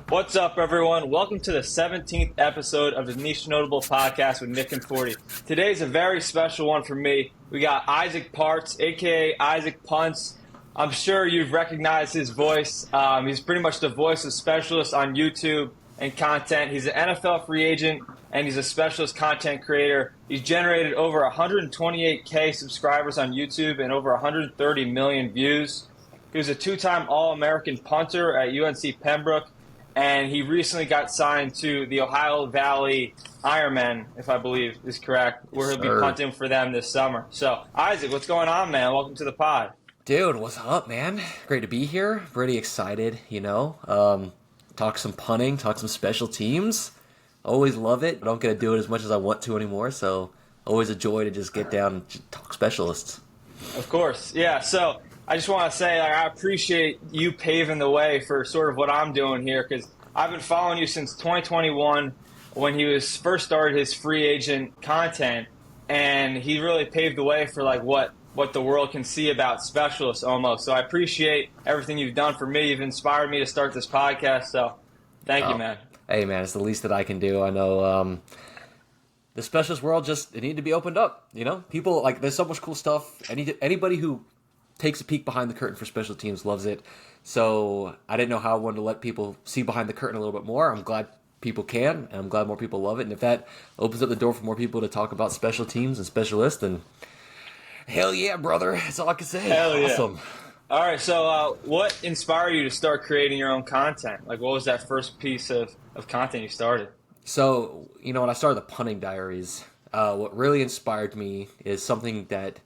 What's up, everyone? Welcome to the 17th episode of the Niche Notable podcast with Nick and 40. Today's a very special one for me. We got Isaac Parts, aka Isaac Punts. I'm sure you've recognized his voice. He's pretty much the voice of specialists on YouTube and content. He's an NFL free agent and he's a specialist content creator. He's generated over 128K subscribers on YouTube and over 130 million views. He was a two-time All-American punter at UNC Pembroke, and he recently got signed to the Ohio Valley Ironmen, if I believe is correct, where he'll be punting for them this summer. So, Isaac, what's going on, man? Welcome to the pod. Dude, what's up, man? Great to be here. Pretty excited, talk some punting, talk some special teams. Always love it. I don't get to do it as much as I want to anymore, so always a joy to just get down and talk specialists. Of course, yeah. So I just want to say I appreciate you paving the way for sort of what I'm doing here, because I've been following you since 2021 when he was first started his free agent content, and he really paved the way for like what the world can see about specialists almost. So I appreciate everything you've done for me. You've inspired me to start this podcast, so thank you, man. Hey, man, it's the least that I can do. I know the specialist world it need to be opened up, People, like, there's so much cool stuff. Anybody who takes a peek behind the curtain for special teams loves it. So I didn't know how I wanted to let people see behind the curtain a little bit more. I'm glad people can, and I'm glad more people love it. And if that opens up the door for more people to talk about special teams and specialists, then hell yeah, brother. That's all I can say. Hell yeah. Awesome. All right, so what inspired you to start creating your own content? Like, what was that first piece of content you started? So, when I started the Punting Diaries, what really inspired me is something that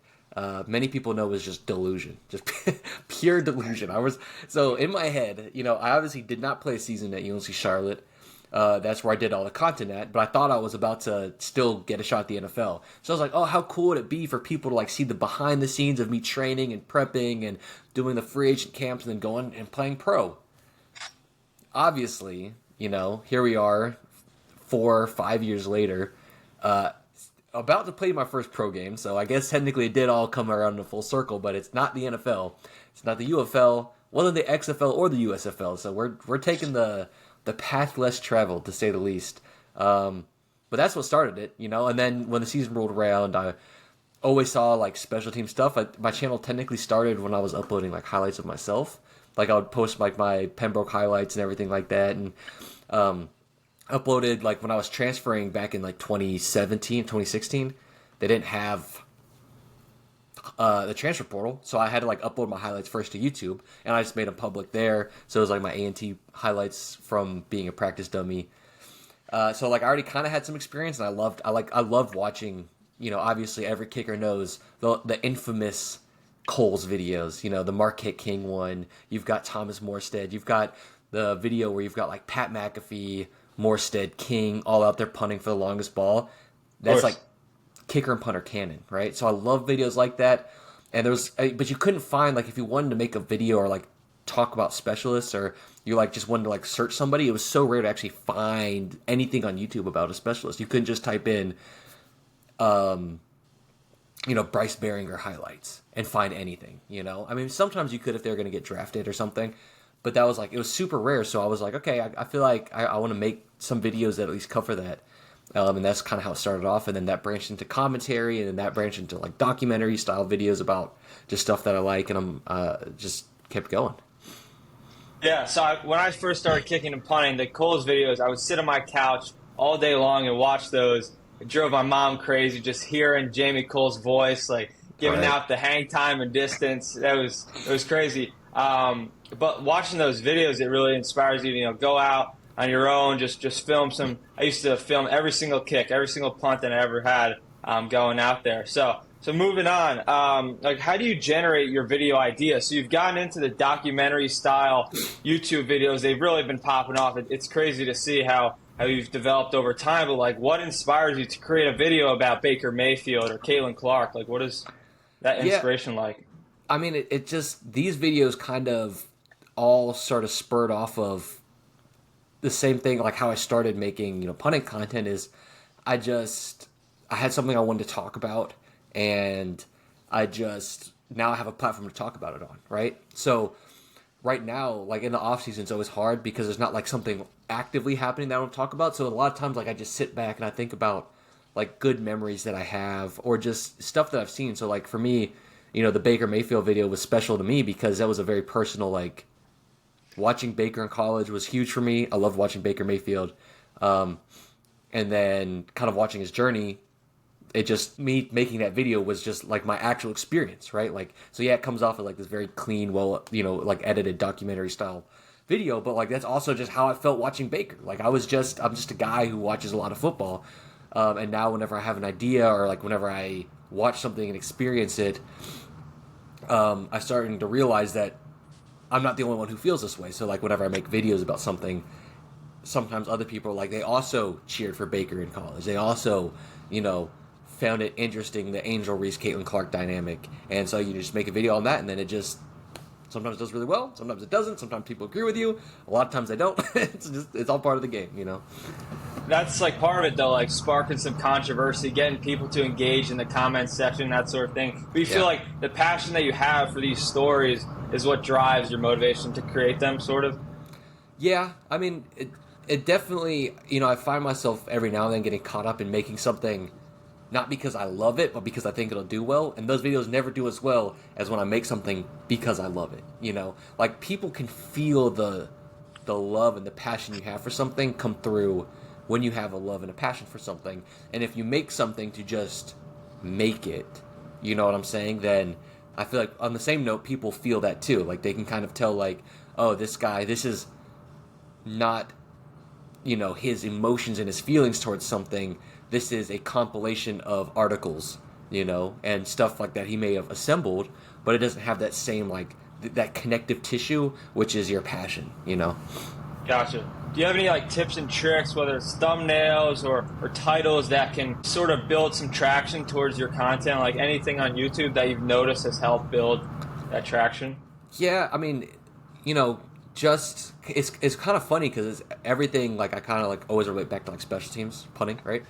many people know is just delusion, just pure delusion. So in my head, I obviously did not play a season at UNC Charlotte. That's where I did all the content at, but I thought I was about to still get a shot at the NFL. So I was like, oh, how cool would it be for people to like see the behind the scenes of me training and prepping and doing the free agent camps and then going and playing pro. Obviously, here we are 4 or 5 years later, about to play my first pro game, so I guess technically it did all come around in a full circle, but it's not the NFL, it's not the UFL, wasn't the XFL or the USFL, so we're taking the path less traveled, to say the least. But that's what started it, and then when the season rolled around, I always saw like special team stuff. My channel technically started when I was uploading like highlights of myself. Like I would post like my Pembroke highlights and everything like that, and uploaded like when I was transferring back in like 2017, 2016. They didn't have the transfer portal, so I had to like upload my highlights first to YouTube, and I just made them public there. So it was like my A&T highlights from being a practice dummy. So like I already kind of had some experience, and I loved watching. Obviously every kicker knows the infamous Coles videos. The Marquette King one. You've got Thomas Morstead. You've got the video where you've got like Pat McAfee, Morstead, King, all out there punting for the longest ball. That's like kicker and punter canon, right? So I love videos like that. And but you couldn't find, like, if you wanted to make a video or like talk about specialists, or you like just wanted to like search somebody, it was so rare to actually find anything on YouTube about a specialist. You couldn't just type in, Bryce Behringer highlights and find anything, I mean, sometimes you could if they're going to get drafted or something. But that was like, it was super rare. So I was like, okay, I feel like I want to make some videos that at least cover that. And that's kind of how it started off. And then that branched into commentary, and then that branched into like documentary style videos about just stuff that I like. And I'm just kept going. Yeah, so when I first started kicking and punting, the Coles videos, I would sit on my couch all day long and watch those. It drove my mom crazy just hearing Jamie Cole's voice, like giving out the hang time and distance. It was crazy. But watching those videos, it really inspires you to, go out on your own, just film some. I used to film every single kick, every single punt that I ever had going out there. So moving on, like, how do you generate your video ideas? So you've gotten into the documentary style YouTube videos. They've really been popping off. It's crazy to see how you've developed over time. But like, what inspires you to create a video about Baker Mayfield or Caitlin Clark? Like, what is that inspiration like? I mean, it just, these videos kind of all sort of spurred off of the same thing, like how I started making, punting content is I had something I wanted to talk about, and now I have a platform to talk about it on, right? So right now, like in the off season, it's always hard because there's not like something actively happening that I don't talk about. So a lot of times, like I just sit back and I think about like good memories that I have or just stuff that I've seen. So like for me, the Baker Mayfield video was special to me because that was a very personal, like watching Baker in college was huge for me. I loved watching Baker Mayfield. Um, and then kind of watching his journey, it just me making that video was just like my actual experience, right? Like, so yeah, it comes off of like this very clean, well, like edited documentary style video, but like that's also just how I felt watching Baker. Like I'm just a guy who watches a lot of football, and now whenever I have an idea or like whenever I watch something and experience it, I'm starting to realize that I'm not the only one who feels this way. So like whenever I make videos about something, sometimes other people are like they also cheered for Baker in college. They also, found it interesting the Angel Reese Caitlin Clark dynamic, and so you just make a video on that, and then it just sometimes does really well, sometimes it doesn't. Sometimes people agree with you, a lot of times they don't. It's all part of the game. That's like part of it though, like sparking some controversy, getting people to engage in the comments section, that sort of thing. But you feel like the passion that you have for these stories is what drives your motivation to create them, sort of? Yeah, I mean, it definitely, I find myself every now and then getting caught up in making something not because I love it, but because I think it'll do well. And those videos never do as well as when I make something because I love it. Like people can feel the love and the passion you have for something come through when you have a love and a passion for something. And if you make something to just make it, you know what I'm saying? Then I feel like on the same note, people feel that too. Like they can kind of tell like, oh, this guy, this is not, his emotions and his feelings towards something. This is a compilation of articles, and stuff like that he may have assembled, but it doesn't have that same like that connective tissue, which is your passion. Gotcha. Do you have any like tips and tricks, whether it's thumbnails or titles that can sort of build some traction towards your content? Like anything on YouTube that you've noticed has helped build that traction? Yeah, I mean, just it's kind of funny because it's everything like I kind of like always relate back to like special teams punting, right?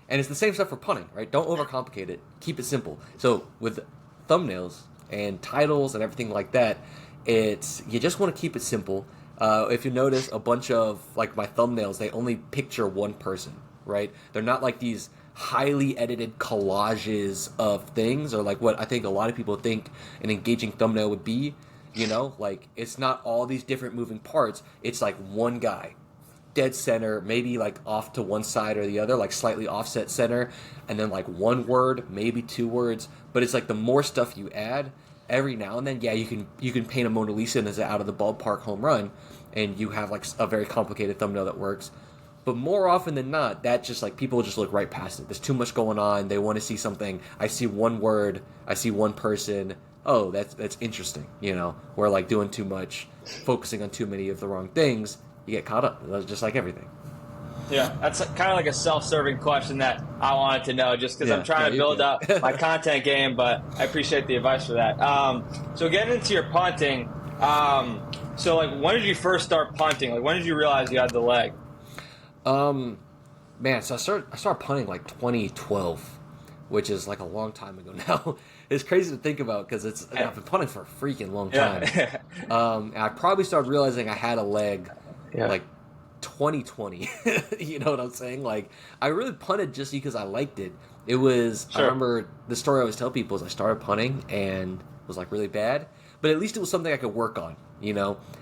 And it's the same stuff for punting, right? Don't overcomplicate it. Keep it simple. So with thumbnails and titles and everything like that, you just want to keep it simple. If you notice, a bunch of like my thumbnails, they only picture one person, right? They're not like these highly edited collages of things or like what I think a lot of people think an engaging thumbnail would be. Like it's not all these different moving parts. It's like one guy, dead center, maybe like off to one side or the other, like slightly offset center, and then like one word, maybe two words. But it's like the more stuff you add, every now and then, yeah, you can paint a Mona Lisa as an out of the ballpark home run, and you have like a very complicated thumbnail that works. But more often than not, that just like people just look right past it. There's too much going on. They want to see something. I see one word. I see one person. Oh, that's interesting. We're like doing too much, focusing on too many of the wrong things. You get caught up. That's just like everything. Yeah, that's kind of like a self-serving question that I wanted to know just because I'm trying to build up my content game, but I appreciate the advice for that. So getting into your punting, so like when did you first start punting? Like when did you realize you had the leg? Man, so I started punting like 2012, which is like a long time ago now. It's crazy to think about because I've been punting for a freaking long time. And I probably started realizing I had a leg like 2020. You know what I'm saying? Like I really punted just because I liked it. It was I remember the story I always tell people is I started punting and was like really bad, but at least it was something I could work on,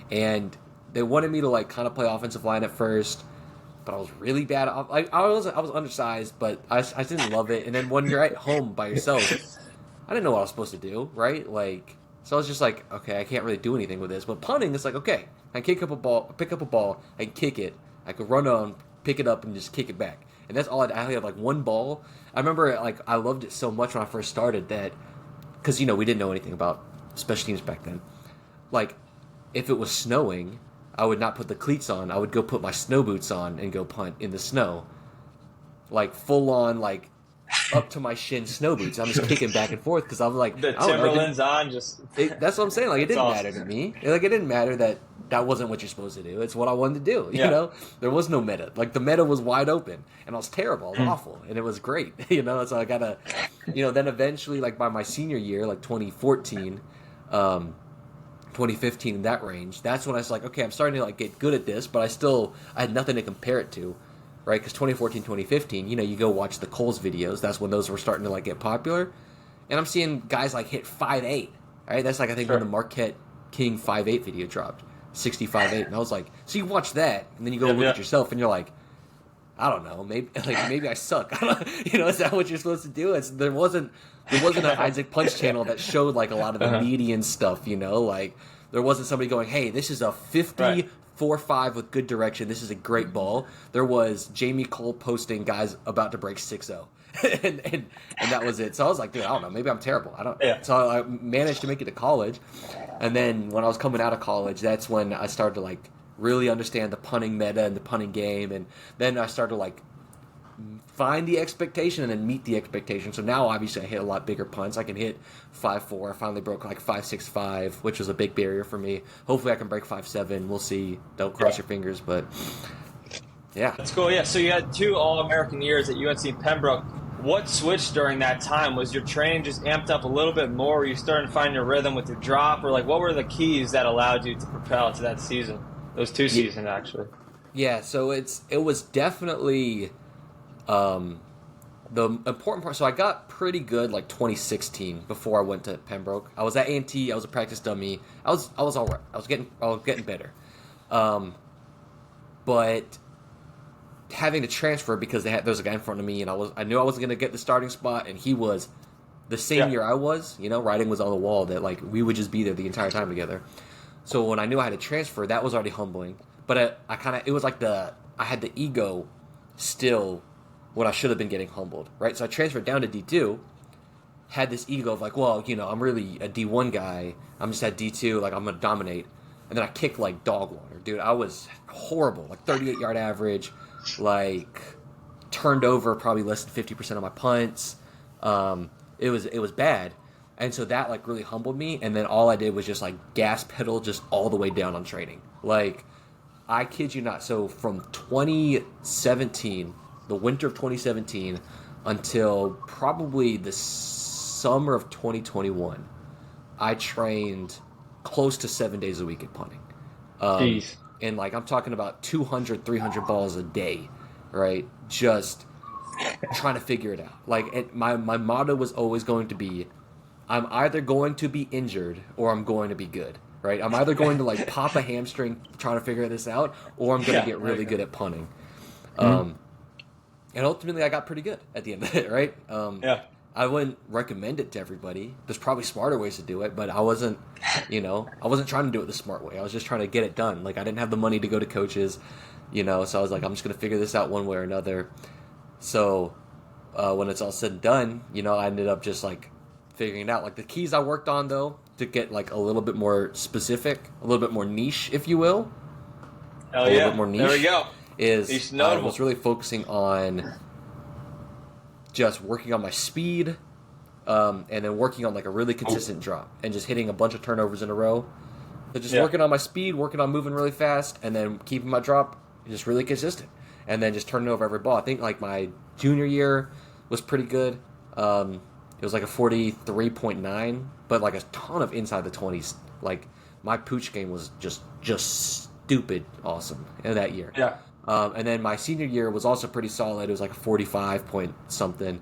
and they wanted me to like kind of play offensive line at first, but I was really bad. I was undersized, but I didn't love it. And then when you're at home by yourself, I didn't know what I was supposed to do, right? Like, so I was just like, okay, I can't really do anything with this. But punting, it's like, okay, I can pick up a ball, I can kick it, I could run on, pick it up, and just kick it back. And that's all I only had like one ball. I remember like I loved it so much when I first started that, because we didn't know anything about special teams back then. Like, if it was snowing, I would not put the cleats on. I would go put my snow boots on and go punt in the snow. Like full on, like up to my shin snow boots. I'm just kicking back and forth because I'm like The Timberlands on, that's what I'm saying. Like it didn't awesome. matter to me. Like it didn't matter that wasn't what you're supposed to do. It's what I wanted to do. You know, there was no meta. Like the meta was wide open, and I was terrible. I was awful, and it was great. So I gotta, then eventually, like by my senior year, like 2014, 2015 in that range. That's when I was like, okay, I'm starting to like get good at this, but I had nothing to compare it to, right? Because 2014, 2015, you go watch the Coles videos. That's when those were starting to like get popular, and I'm seeing guys like hit 5'8". Right? That's like I think when the Marquette King 5'8" video dropped, 65'8", and I was like, so you watch that, and then you go look at yourself, and you're like, I don't know, maybe I suck. Is that what you're supposed to do? There wasn't an Isaac Punch channel that showed like a lot of the median stuff. Like there wasn't somebody going, hey, this is a 54.5 with good direction. This is a great ball. There was Jamie Cole posting guys about to break 6-0. and that was it. So I was like, dude, I don't know. Maybe I'm terrible. I don't. Yeah. So I managed to make it to college, and then when I was coming out of college, that's when I started to like really understand the punting meta and the punting game, and then I started to like find the expectation and then meet the expectation. So now obviously I hit a lot bigger punts. I can hit 5.4. I finally broke like 5.65, which was a big barrier for me. Hopefully I can break 5.7. We'll see. Don't cross your fingers, but yeah. That's cool. Yeah. So you had 2 All-American years at UNC and Pembroke. What switched during that time? Was your training just amped up a little bit more? Were you starting to find your rhythm with your drop? Or like what were the keys that allowed you to propel to that season? Those 2 seasons, actually. Yeah, so it was definitely the important part. So I got pretty good like 2016 before I went to Pembroke. I was at A&T. I was a practice dummy. I was all right. I was getting better. But having to transfer because there was a guy in front of me, and I knew I wasn't going to get the starting spot, and he was the same year I was. Writing was on the wall that like we would just be there the entire time together. So when I knew I had to transfer, that was already humbling. But it was like I had the ego still when I should have been getting humbled, right? So I transferred down to D2, had this ego of like, well, I'm really a D1 guy. I'm just at D2, like I'm going to dominate. And then I kicked like dog water. Dude, I was horrible, like 38-yard average, like turned over probably less than 50% of my punts. It was bad. And so that like really humbled me, and then all I did was just like gas pedal just all the way down on training. Like, I kid you not. So from 2017, the winter of 2017, until probably the summer of 2021, I trained close to 7 days a week at punting. Jeez. And like I'm talking about 200, 300 balls a day, right? Just trying to figure it out. Like my motto was always going to be, I'm either going to be injured or I'm going to be good, right? I'm either going to like pop a hamstring trying to figure this out, or I'm going to get really good at punting. And ultimately I got pretty good at the end of it, right? I wouldn't recommend it to everybody. There's probably smarter ways to do it, but I wasn't trying to do it the smart way. I was just trying to get it done. Like I didn't have the money to go to coaches, so I was like, I'm just going to figure this out one way or another. So when it's all said and done, I ended up just like figuring it out. Like the keys I worked on though, to get like a little bit more specific, a little bit more niche, if you will. Hell yeah. A little bit more niche. There we go. I was really focusing on just working on my speed, and then working on like a really consistent drop and just hitting a bunch of turnovers in a row. So just working on my speed, working on moving really fast, and then keeping my drop just really consistent, and then just turning over every ball. I think like my junior year was pretty good. It was like a 43.9, but like a ton of inside the 20s. Like my pooch game was just stupid awesome in that year. Yeah. And then my senior year was also pretty solid. It was like a 45 point something.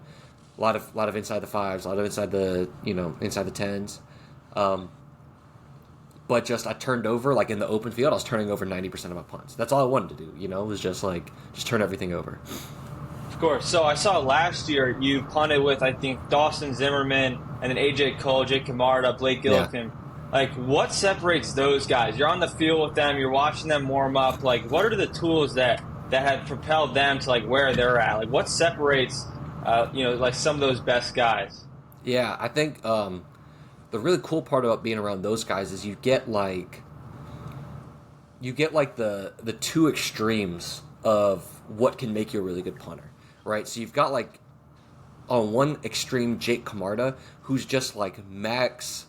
A lot of inside the 5s, a lot of inside the inside the 10s. But just I turned over like in the open field. I was turning over 90% of my punts. That's all I wanted to do. It was just turn everything over. Of course. So I saw last year you punted with I think Dawson Zimmerman and then AJ Cole, Jake Camarda, Blake Gillikin. Yeah. Like, what separates those guys? You're on the field with them. You're watching them warm up. Like, what are the tools that have propelled them to like where they're at? Like, what separates, like some of those best guys? Yeah, I think the really cool part about being around those guys is you get like the two extremes of what can make you a really good punter, right? So you've got like on one extreme Jake Camarda, who's just like max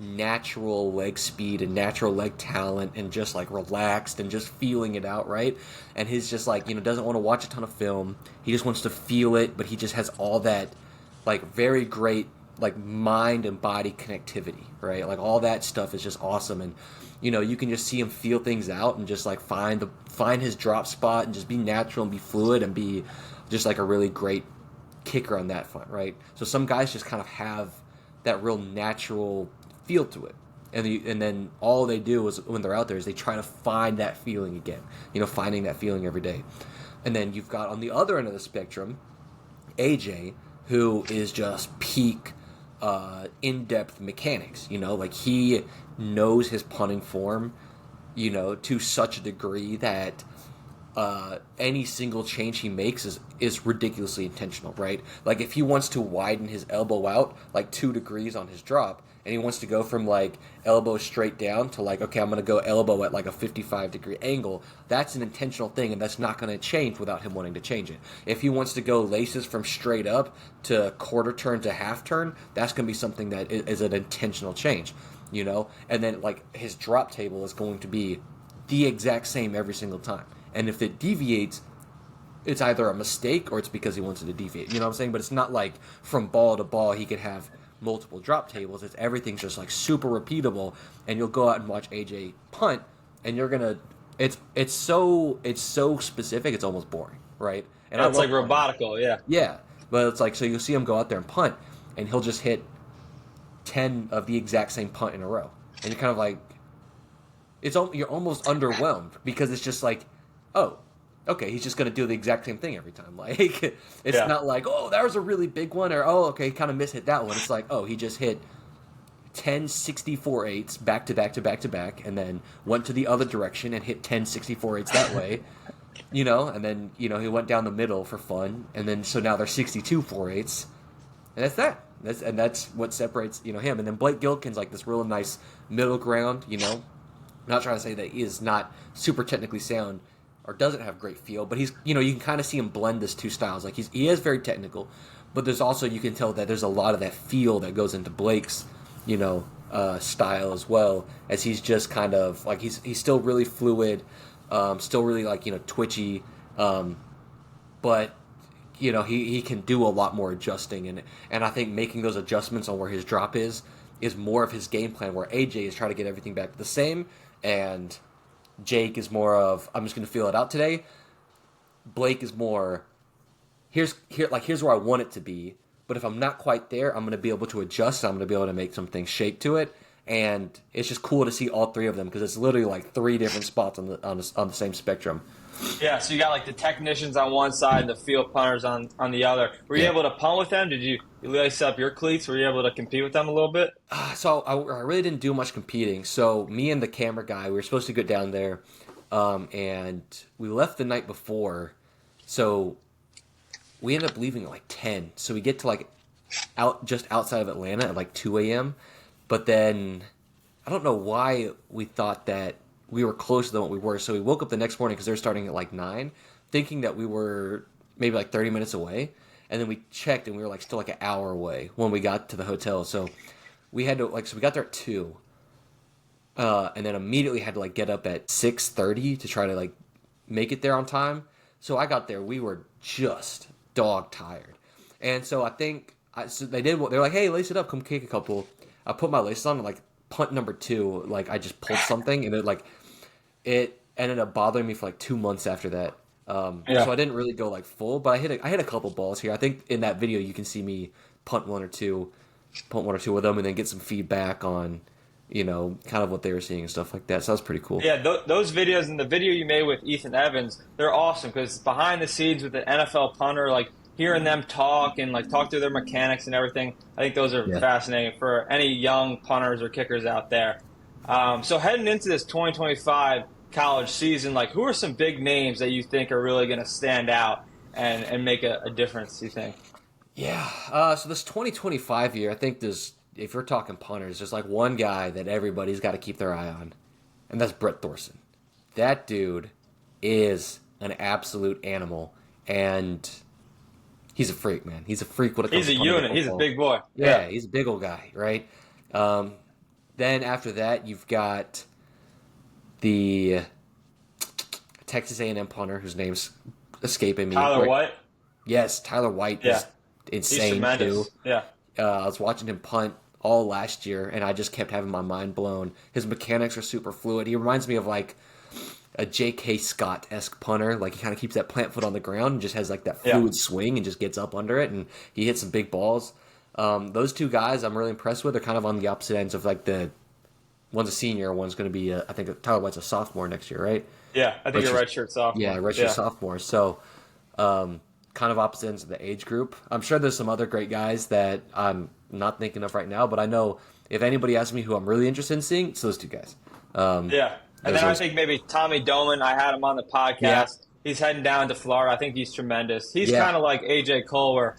natural leg speed and natural leg talent and just like relaxed and just feeling it out, right? And he's just like, doesn't want to watch a ton of film. He just wants to feel it, but he just has all that like very great like mind and body connectivity, right? Like all that stuff is just awesome, and you can just see him feel things out and just like find his drop spot and just be natural and be fluid and be just like a really great kicker on that front, right? So some guys just kind of have that real natural feel to it. And then all they do is when they're out there is they try to find that feeling again, finding that feeling every day. And then you've got on the other end of the spectrum, AJ, who is just peak in-depth mechanics. Like he knows his punting form, to such a degree that any single change he makes is ridiculously intentional, right? Like if he wants to widen his elbow out like 2 degrees on his drop, and he wants to go from like elbow straight down to like, okay, I'm going to go elbow at like a 55-degree angle, that's an intentional thing, and that's not going to change without him wanting to change it. If he wants to go laces from straight up to quarter turn to half turn, that's going to be something that is an intentional change, And then like his drop table is going to be the exact same every single time. And if it deviates, it's either a mistake or it's because he wants it to deviate. You know what I'm saying? But it's not like from ball to ball he could have multiple drop tables. It's everything's just like super repeatable, and you'll go out and watch AJ punt, and you're gonna. It's so specific. It's almost boring, right? And it's like robotical, yeah. Yeah, but it's like so you'll see him go out there and punt, and he'll just hit 10 of the exact same punt in a row, and you're kind of like, you're almost underwhelmed because it's just like, oh, okay, he's just going to do the exact same thing every time. Like, it's not like, oh, that was a really big one, or, oh, okay, he kind of mishit that one. It's like, oh, he just hit 10 64-8s back to back to back to back, and then went to the other direction and hit 10 64-8s that way, and then, he went down the middle for fun, and then, so now they're 62 4-8s, and that's that. That's what separates, him. And then Blake Gilkin's like this real nice middle ground, I'm not trying to say that he is not super technically sound, or doesn't have great feel, but he's, you can kind of see him blend this 2 styles. Like he is very technical, but there's also, you can tell that there's a lot of that feel that goes into Blake's, style as well, as he's just kind of like, he's still really fluid, still really like, twitchy, but he can do a lot more adjusting, and I think making those adjustments on where his drop is more of his game plan, where AJ is trying to get everything back to the same, and Jake is more of, I'm just going to feel it out today. Blake is more, here's where I want it to be, but if I'm not quite there, I'm going to be able to adjust, I'm going to be able to make some things shape to it, and it's just cool to see all 3 of them, because it's literally like 3 different spots on the same spectrum. Yeah, so you got like the technicians on one side and the field punters on the other. Were you able to punt with them? Did you lace up your cleats? Were you able to compete with them a little bit? So I really didn't do much competing. So me and the camera guy, we were supposed to go down there, and we left the night before. So we ended up leaving at like 10. So we get to like just outside of Atlanta at like 2 a.m. But then I don't know why we thought that we were closer than what we were. So we woke up the next morning because they were starting at like 9, thinking that we were maybe like 30 minutes away. And then we checked and we were like still like an hour away when we got to the hotel. So we had to so we got there at 2. And then immediately had to like get up at 6:30 to try to like make it there on time. So I got there, we were just dog tired. And so I think, so they're like, hey, lace it up, come kick a couple. I put my laces on and like punt number 2, like I just pulled something, and it ended up bothering me for like 2 months after that. So I didn't really go like full, but I hit a couple balls here. I think in that video you can see me punt one or two of them, and then get some feedback on, kind of what they were seeing and stuff like that. So that was pretty cool. Yeah, those videos, and the video you made with Ethan Evans, they're awesome, because behind the scenes with the NFL punter, like hearing them talk and like talk through their mechanics and everything, I think those are fascinating for any young punters or kickers out there. So heading into this 2025 college season, like who are some big names that you think are really going to stand out and make a difference, you think? Yeah. So this 2025 year, I think if you're talking punters, there's like one guy that everybody's got to keep their eye on, and that's Brett Thorson. That dude is an absolute animal, and he's a freak, man. He's a freak when it comes to punting. He's a unit. He's a big boy. Yeah, he's a big old guy, right? Then after that, you've got the Texas A&M punter, whose name's escaping me. Tyler White? Yes, Tyler White is insane, too. Yeah. I was watching him punt all last year, and I just kept having my mind blown. His mechanics are super fluid. He reminds me of like a J.K. Scott-esque punter. Like he kind of keeps that plant foot on the ground and just has like that Yeah. fluid swing and just gets up under it, and he hits some big balls. Those two guys I'm really impressed with. They're kind of on the opposite ends of like the one's a senior, one's going to be I think Tyler White's a sophomore next year, right? Yeah. I think you're Redshirt- redshirt sophomore. Yeah, redshirt Yeah. sophomore. So kind of opposite ends of the age group. I'm sure there's some other great guys that I'm not thinking of right now, but I know if anybody asks me who I'm really interested in seeing, it's those two guys. Yeah. And Those then I are- think maybe Tommy Doman, I had him on the podcast. Yeah. He's heading down to Florida. I think he's tremendous. He's Yeah. kind of like AJ Cole, where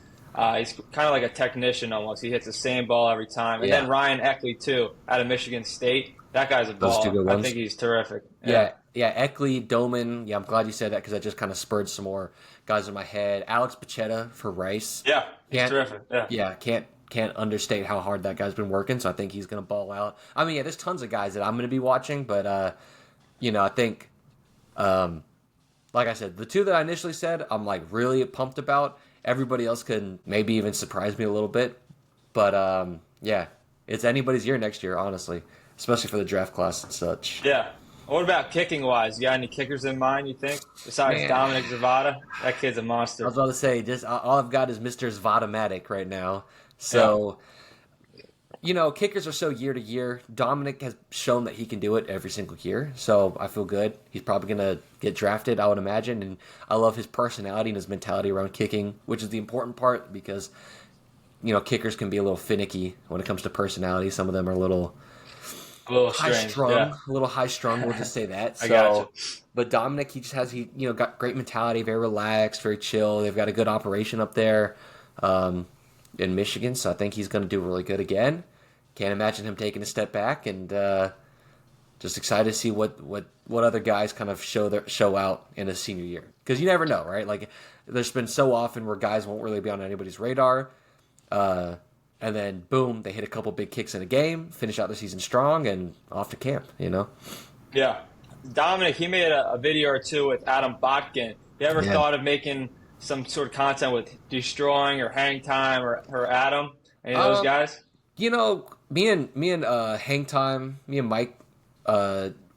he's kind of like a technician almost. He hits the same ball every time. And Yeah. then Ryan Eckley, too, out of Michigan State. That guy's a Those two good ball. I ones. think he's terrific. Yeah, Eckley, Doman. Yeah, I'm glad you said that because that just kind of spurred some more guys in my head. Alex Pachetta for Rice. Yeah. He's Can't- terrific. Yeah. Yeah, can't understate how hard that guy's been working. So I think he's gonna ball out. I mean, yeah, there's tons of guys that I'm gonna be watching, but I think, like I said, the two that I initially said, I'm like really pumped about. Everybody else can maybe even surprise me a little bit, but yeah, it's anybody's year next year, honestly, especially for the draft class and such. Yeah. What about kicking wise? You got any kickers in mind, you think? Besides Man. Dominic Zavada? That kid's a I monster. was about to say, just all I've got is Mr. Zvatomatic right now. So, kickers are so year to year. Dominic has shown that he can do it every single year. So I feel good. He's probably going to get drafted, I would imagine. And I love his personality and his mentality around kicking, which is the important part because, kickers can be a little finicky when it comes to personality. Some of them are a little A little high strange. strung, Yeah. a little high strung. We'll just say that. I So, gotcha. but Dominic, he just has got great mentality, very relaxed, very chill. They've got a good operation up there in Michigan, so I think he's going to do really good again. Can't imagine him taking a step back, and just excited to see what other guys kind of show out in his senior year because you never know, right? Like there's been so often where guys won't really be on anybody's radar. And then, boom, they hit a couple big kicks in a game, finish out the season strong, and off to camp, Yeah. Dominic, he made a video or two with Adam Botkin. You ever Yeah. thought of making some sort of content with Destroying or Hang Time or Adam? Any of those guys? Me and Hang Time, me and Mike,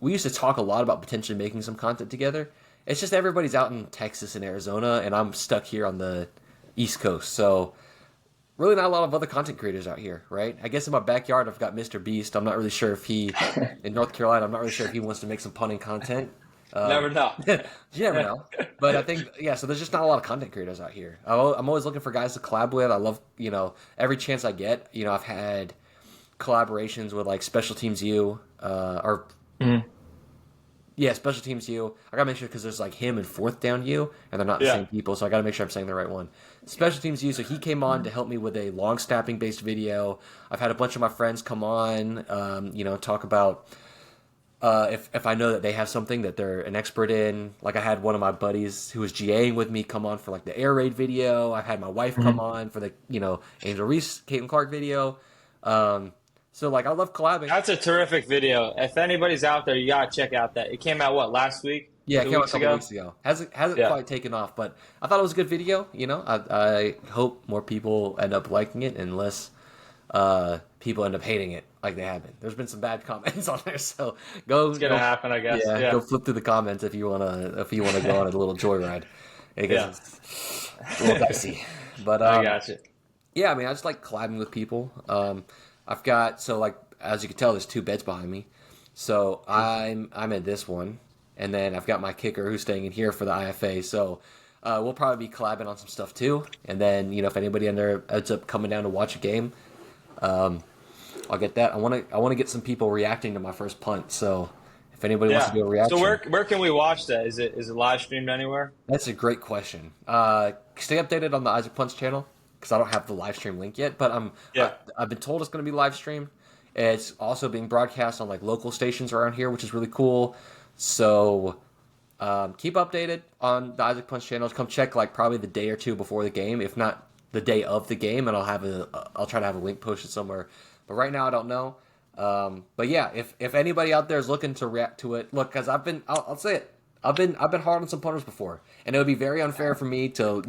we used to talk a lot about potentially making some content together. It's just everybody's out in Texas and Arizona, and I'm stuck here on the East Coast, so really not a lot of other content creators out here, right? I guess in my backyard I've got Mr. Beast. I'm not really sure if he, in North Carolina, I'm not really sure if he wants to make some punting content. Never know. You never know. But I think, so there's just not a lot of content creators out here. I'm always looking for guys to collab with. I love, every chance I get, I've had collaborations with like Special Teams U, Special Teams U. I gotta make sure because there's like him and Fourth Down U, and they're not the Yeah. same people, so I gotta make sure I'm saying the right one. Special Teams U. So he came on to help me with a long snapping based video. I've had a bunch of my friends come on, talk about if I know that they have something that they're an expert in. Like I had one of my buddies who was GAing with me come on for like the air raid video. I've had my wife come on for the Angel Reese, Caitlin Clark video. So like I love collabing. That's a terrific video. If anybody's out there, you gotta check out that. It came out last week? Yeah, it 2 came out a weeks couple ago? weeks ago. Hasn't Yeah. quite taken off, but I thought it was a good video. I hope more people end up liking it, unless people end up hating it like they have been. There's been some bad comments on there, so It's gonna happen, I guess. Yeah, Yeah. go flip through the comments if you wanna go on a little joyride. Because it's a little dicey. But I got you. yeah, I mean, I just like collabing with people. I've got as you can tell, there's two beds behind me. So I'm in this one, and then I've got my kicker who's staying in here for the IFA. So we'll probably be collabing on some stuff too. And then if anybody in there ends up coming down to watch a game, I'll get that. I want to get some people reacting to my first punt. So if anybody wants to do a reaction, So where can we watch that? Is it live streamed anywhere? that's a great question. Stay updated on the Isaac Punts channel because I don't have the live stream link yet. But I've been told it's going to be live streamed. It's also being broadcast on like local stations around here, which is really cool. So keep updated on the Isaac Punts channel. Come check like probably the day or two before the game, if not the day of the game, and I'll try to have a link posted somewhere. But right now I don't know. But yeah, if anybody out there is looking to react to it, look, because I'll say it. I've been hard on some punters before, and it would be very unfair for me to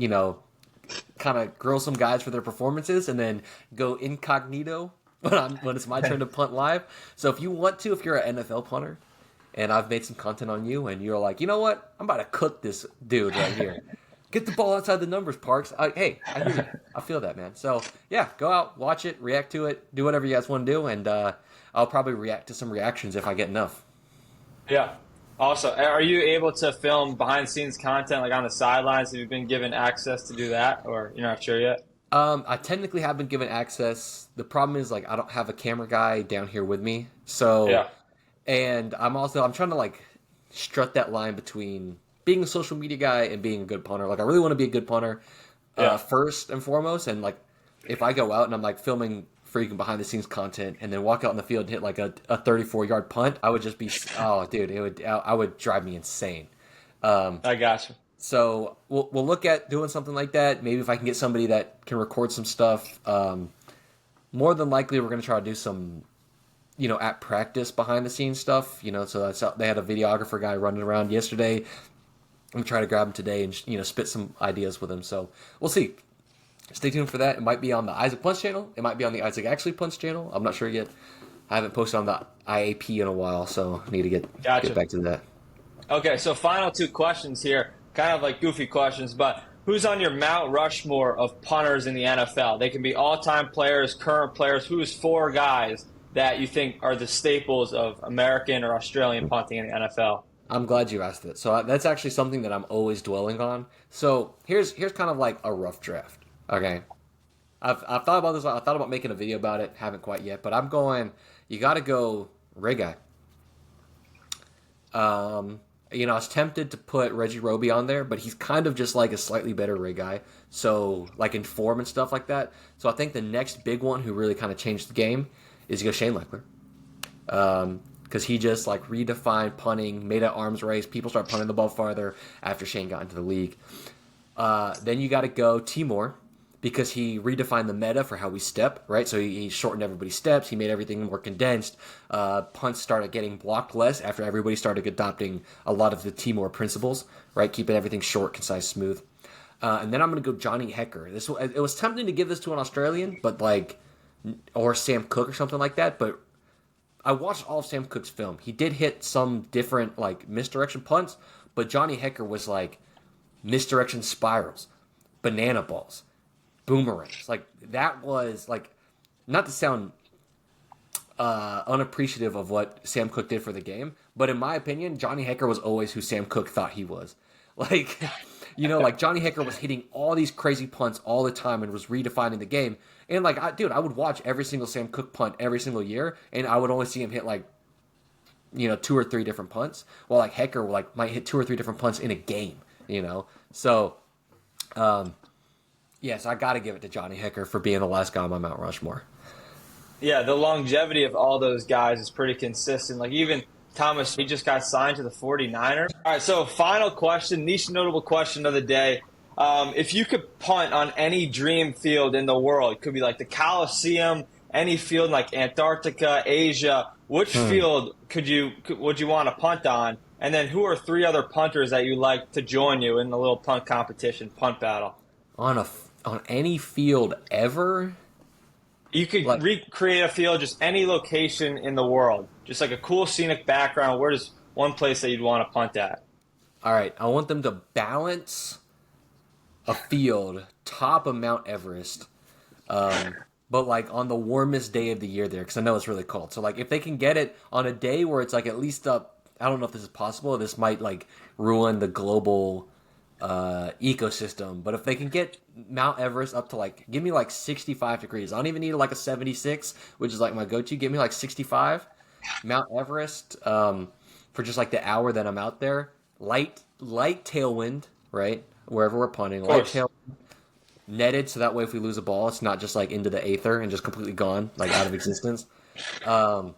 kind of grill some guys for their performances and then go incognito when it's my turn to punt live. So if you want to, if you're an NFL punter and I've made some content on you and you're like, you know what, I'm about to cook this dude right here. Get the ball outside the numbers, Parks. Hey, I hear you. I feel that, man. So yeah, go out, watch it, react to it, do whatever you guys want to do, and I'll probably react to some reactions if I get enough. Yeah. Also, are you able to film behind the scenes content like on the sidelines? Have you been given access to do that, or you're not sure yet? I technically have been given access. The problem is like I don't have a camera guy down here with me. So Yeah. and I'm trying to like strut that line between being a social media guy and being a good punter. Like I really want to be a good punter Yeah. first and foremost. And like if I go out and I'm like filming freaking behind the scenes content and then walk out in the field and hit like a 34-yard punt, I would just be oh dude, I would drive me insane. I got you. So we'll look at doing something like that. Maybe if I can get somebody that can record some stuff. More than likely, we're going to try to do some, at practice behind the scenes stuff. So they had a videographer guy running around yesterday. I'm gonna try to grab him today and spit some ideas with him. So we'll see. Stay tuned for that. It might be on the Isaac Punts channel. It might be on the Isaac Actually Punts channel. I'm not sure yet. I haven't posted on the IAP in a while, so I need to get back to that. Okay, so final two questions here, kind of like goofy questions, but who's on your Mount Rushmore of punters in the NFL? They can be all-time players, current players. Who's four guys that you think are the staples of American or Australian punting in the NFL? I'm glad you asked it. So that's actually something that I'm always dwelling on. So here's kind of like a rough draft. Okay, I've thought about this. I thought about making a video about it. Haven't quite yet, but I'm going. You got to go Ray guy. I was tempted to put Reggie Roby on there, but he's kind of just like a slightly better Ray guy. So like in form and stuff like that. So I think the next big one who really kind of changed the game is Shane Leckler. Because he just like redefined punting, made an arms race. People start punting the ball farther after Shane got into the league. Then you got to go Timor because he redefined the meta for how we step, right? So he shortened everybody's steps. He made everything more condensed. Punts started getting blocked less after everybody started adopting a lot of the Timor principles, right? Keeping everything short, concise, smooth. And then I'm going to go Johnny Hecker. It was tempting to give this to an Australian, but or Sam Cooke or something like that, but I watched all of Sam Cooke's film. He did hit some different misdirection punts, but Johnny Hecker was like misdirection spirals, banana balls, boomerangs. That was not to sound unappreciative of what Sam Cooke did for the game, but in my opinion, Johnny Hecker was always who Sam Cooke thought he was. Johnny Hecker was hitting all these crazy punts all the time and was redefining the game. And I would watch every single Sam Cooke punt every single year, and I would only see him hit 2 or 3 different punts, while Hecker might hit 2 or 3 different punts in a game. So yes, I got to give it to Johnny Hecker for being the last guy on my Mount Rushmore. Yeah, the longevity of all those guys is pretty consistent. Even Thomas, he just got signed to the 49ers. All right, so final question, niche notable question of the day. If you could punt on any dream field in the world, it could be the Coliseum, any field like Antarctica, Asia, which field would you want to punt on? And then who are 3 other punters that you like to join you in the little punt competition, punt battle? On any field ever? You could recreate a field, just any location in the world. Just a cool scenic background. Where's one place that you'd want to punt at? All right, I want them to balance a field top of Mount Everest, but on the warmest day of the year there, because I know it's really cold. So if they can get it on a day where it's at least up, I don't know if this is possible. This might ruin the global ecosystem. But if they can get Mount Everest up to give me 65 degrees. I don't even need a 76, which is my go-to. Give me 65. Mount Everest for just the hour that I'm out there. Light tailwind, right? Wherever we're punting, light tailwind. Netted, so that way if we lose a ball, it's not just into the aether and just completely gone, out of existence. And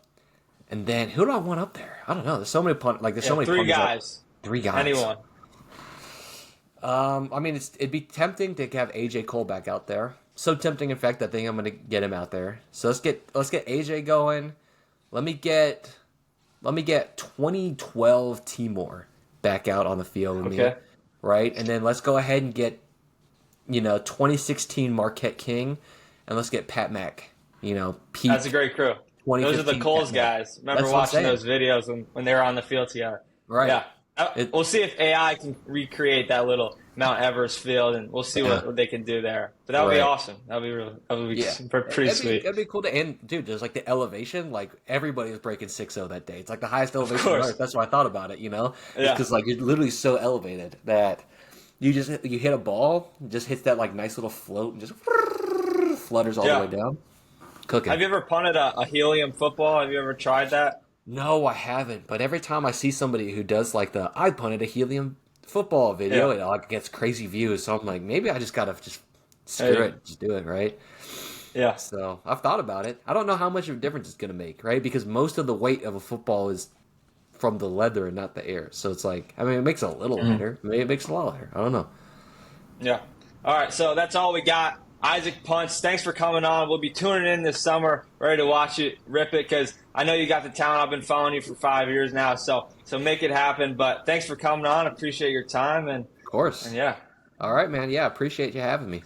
then who do I want up there? I don't know. There's so many so many 3 guys. 3 guys. Anyone. It'd be tempting to have AJ Cole back out there. So tempting, in fact, that I think I'm gonna get him out there. So let's get AJ going. Let me get 2012 Timor back out on the field with me, right? And then let's go ahead and get 2016 Marquette King, and let's get Pat Mack. That's a Peak great crew. Those are the 2015 Coles Pat Mack. guys. Remember That's what I'm watching saying. those videos when they were on the field together. Right. Yeah. It, We'll see if AI can recreate that little Mount Everest field, and we'll see yeah. what they can do there. But that would be Right. awesome. That would be Yeah. pretty sweet. That'd be cool to end, dude. There's like the elevation, like everybody was breaking 6-0 that day. It's like the highest Of elevation on earth. course. That's what I thought about it. It's Yeah. because like you're literally so elevated that you hit a ball, it just hits that like nice little float and just flutters all the Yeah. way down. Cooking. Have you ever punted a helium football? Have you ever tried that? No, I haven't. But every time I see somebody who does like I punted a helium football video, Yeah. it like gets crazy views. So I'm like, maybe I just gotta just screw Hey. it, just do it, right? Yeah. So I've thought about it. I don't know how much of a difference it's gonna make, right? Because most of the weight of a football is from the leather and not the air. So it's like, I mean, it makes it a little Mhm. lighter. Maybe it makes it a lot lighter. I don't know. Yeah. All right. So that's all we got. Isaac Punts, thanks for coming on. We'll be tuning in this summer, ready to watch you rip it because I know you got the talent. I've been following you for 5 years now, so make it happen. But thanks for coming on. Appreciate your time Of course. and yeah. All right, man. Yeah, appreciate you having me.